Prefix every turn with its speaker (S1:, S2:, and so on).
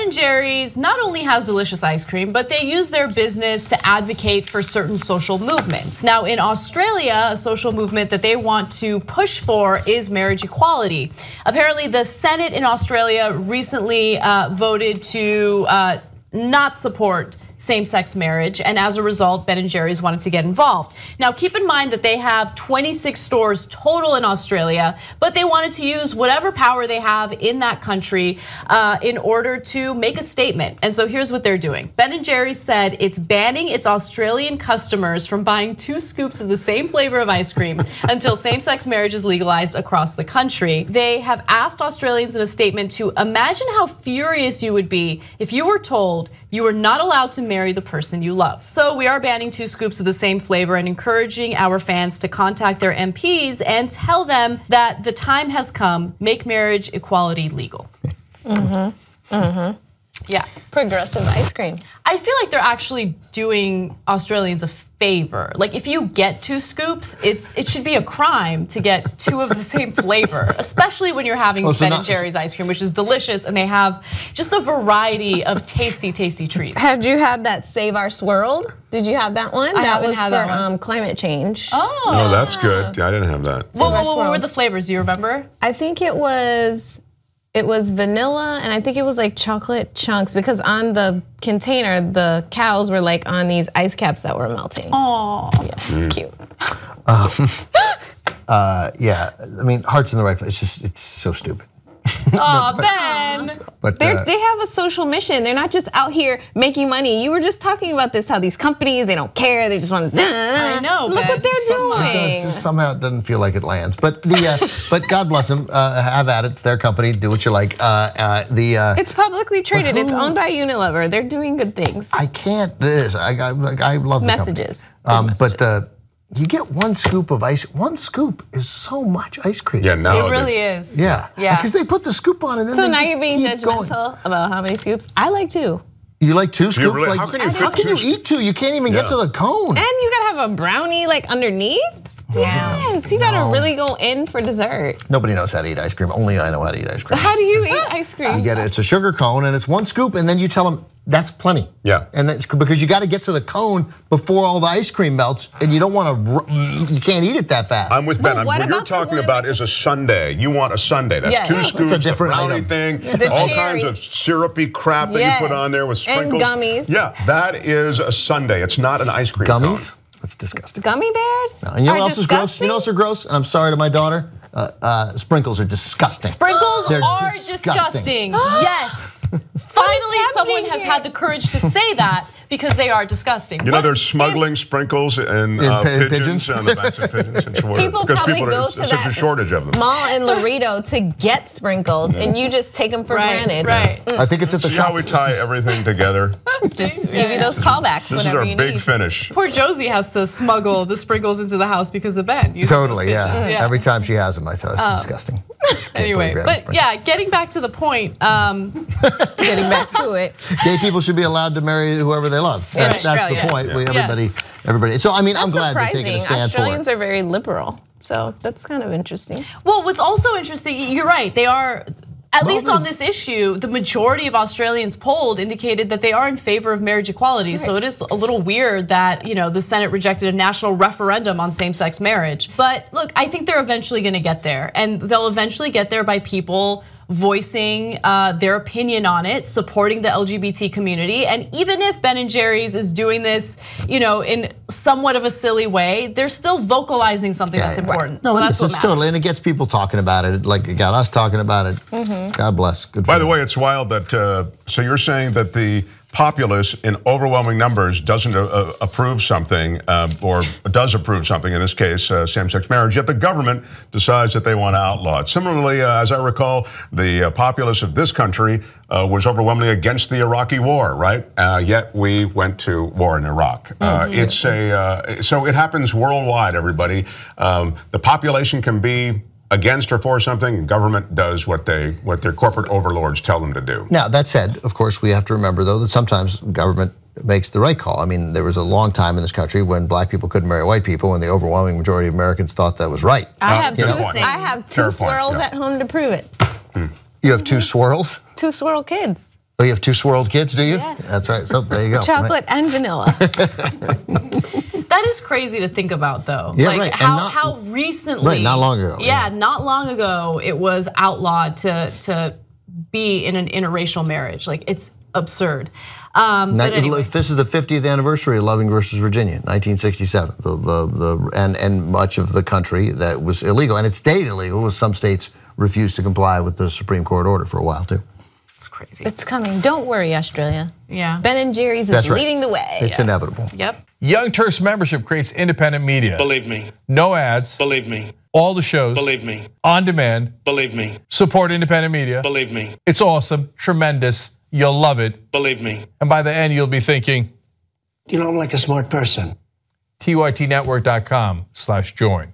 S1: Ben & Jerry's not only has delicious ice cream, but they use their business to advocate for certain social movements. Now in Australia, a social movement that they want to push for is marriage equality. Apparently the Senate in Australia recently voted to not support same-sex marriage, and as a result, Ben & Jerry's wanted to get involved. Now, keep in mind that they have 26 stores total in Australia, but they wanted to use whatever power they have in that country in order to make a statement. And so here's what they're doing. Ben & Jerry's said it's banning its Australian customers from buying 2 scoops of the same flavor of ice cream until same-sex marriage is legalized across the country. They have asked Australians in a statement to imagine how furious you would be if you were told you are not allowed to marry the person you love. So we are banning 2 scoops of the same flavor and encouraging our fans to contact their MPs and tell them that the time has come, make marriage equality legal. Yeah.
S2: Progressive ice cream.
S1: I feel like they're actually doing Australians a favor. Like if you get 2 scoops, it should be a crime to get 2 of the same flavor, especially when you're having Ben & Jerry's ice cream, which is delicious, and they have just a variety of tasty, tasty treats.
S2: Had you had that Save Our Swirl? Did you have that one? That was for climate change.
S3: Oh, no, that's good. Yeah, I didn't have that.
S1: What were the flavors? Do you remember?
S2: I think it was vanilla, and I think it was like chocolate chunks, because on the container, the cows were like on these ice caps that were melting.
S1: Oh,
S2: yeah, it's cute.
S4: Yeah, I mean, heart's in the right place. It's so stupid.
S1: Oh, Ben.
S2: But they have a social mission. They're not just out here making money. You were just talking about this, how these companies, they don't care. They just want to.
S1: I know.
S2: Look what they're doing.
S4: Somehow it doesn't feel like it lands. But but God bless them. Have at it. It's their company. Do what you like.
S2: It's publicly traded. It's owned by Unilever. They're doing good things.
S4: I can't. I love the
S2: messages.
S4: But you get 1 scoop of ice. 1 scoop is so much ice cream.
S3: Yeah, no,
S1: it really is.
S4: Yeah, because they put the scoop on and then.
S2: So now you're being judgmental about how many scoops. I like 2.
S4: You like 2 scoops?
S3: Really?
S4: Like, how can you eat 2? You can't even get to the cone.
S2: And you gotta have a brownie like underneath. Yes, you gotta really go in for dessert.
S4: Nobody knows how to eat ice cream. Only I know how to eat ice cream.
S2: How do you eat ice cream?
S4: You get it. It's a sugar cone and it's 1 scoop, and then you tell them that's plenty.
S3: Yeah.
S4: And that's because you got to get to the cone before all the ice cream melts, and you don't want to. You can't eat it that fast.
S3: I'm with Ben. What you're talking about is a sundae. You want a sundae. That's 2 scoops,
S4: a different
S3: brownie thing, all kinds of syrupy crap that you put on there with sprinkles.
S2: And gummies.
S3: Yeah, that is a sundae. It's not an ice cream
S4: Gummies?
S3: cone.
S4: That's disgusting.
S2: Gummy bears?
S4: No. And you know what else is gross? You know what's gross? And I'm sorry to my daughter. Sprinkles are disgusting.
S1: Sprinkles are disgusting. Yes. Finally, someone has had the courage to say that, because they are disgusting.
S3: You know, they're smuggling sprinkles and pigeons on the backs of pigeons.
S2: People probably go to that
S3: a shortage of them.
S2: mall in Laredo to get sprinkles, and you just take them for granted.
S1: Right.
S4: I think it's at the shop.
S3: How we tie everything together.
S2: Just give you those callbacks
S3: This is
S2: whenever
S3: our
S2: you
S3: big
S2: need.
S3: finish.
S1: Poor Josie has to smuggle the sprinkles into the house because of Ben.
S4: Totally, yeah. Every time she has them, I tell her it's disgusting.
S1: Anyway, but yeah, getting back to the point.
S2: Getting back to it.
S4: Gay people should be allowed to marry whoever they love. That's the point. Everybody. So I mean, I'm glad they're taking a stand for it.
S2: Australians are very liberal, so that's kind of interesting.
S1: Well, what's also interesting, you're right, they are. At least on this issue, the majority of Australians polled indicated that they are in favor of marriage equality. Right. So it is a little weird that the Senate rejected a national referendum on same-sex marriage. But look, I think they're eventually going to get there, and they'll eventually get there by people voicing their opinion on it, supporting the LGBT community. And even if Ben & Jerry's is doing this, in somewhat of a silly way, they're still vocalizing something that's important.
S4: No,
S1: so that's what matters.
S4: Totally, and it gets people talking about it. Like it got us talking about it. God bless. Good.
S3: By the way, it's wild that. So you're saying that the populace in overwhelming numbers doesn't approve something, or does approve something, in this case, same-sex marriage, yet the government decides that they want to outlaw it. Similarly, as I recall, the populace of this country was overwhelmingly against the Iraqi war, right? Yet we went to war in Iraq. So it happens worldwide, everybody. The population can be against or for something, government does what their corporate overlords tell them to do.
S4: Now, that said, of course, we have to remember, though, that sometimes government makes the right call. I mean, there was a long time in this country when black people couldn't marry white people, and the overwhelming majority of Americans thought that was right.
S2: I have two swirls at home to prove it.
S4: You have 2 swirls?
S2: 2 swirl kids.
S4: Oh, you have 2 swirled kids, do you?
S2: Yes.
S4: That's right. So there you go.
S2: Chocolate and vanilla.
S1: That is crazy to think about, though.
S4: Yeah,
S1: like
S4: right.
S1: how recently.
S4: Right, not long ago.
S1: Yeah, not long ago, it was outlawed to be in an interracial marriage. Like, it's absurd. But anyway.
S4: This is the 50th anniversary of Loving versus Virginia, 1967. And much of the country that was illegal, and it stayed illegal, with some states refused to comply with the Supreme Court order for a while too.
S1: It's crazy.
S2: It's coming. Don't worry, Australia.
S1: Yeah.
S2: Ben & Jerry's is leading the way.
S4: It's inevitable.
S1: Yep.
S5: Young Turks membership creates independent media.
S6: Believe me.
S5: No ads.
S6: Believe me.
S5: All the shows.
S6: Believe me.
S5: On demand.
S6: Believe me.
S5: Support independent media.
S6: Believe me.
S5: It's awesome, tremendous. You'll love it.
S6: Believe me.
S5: And by the end, you'll be thinking,
S7: I'm like a smart person.
S5: tytnetwork.com/join.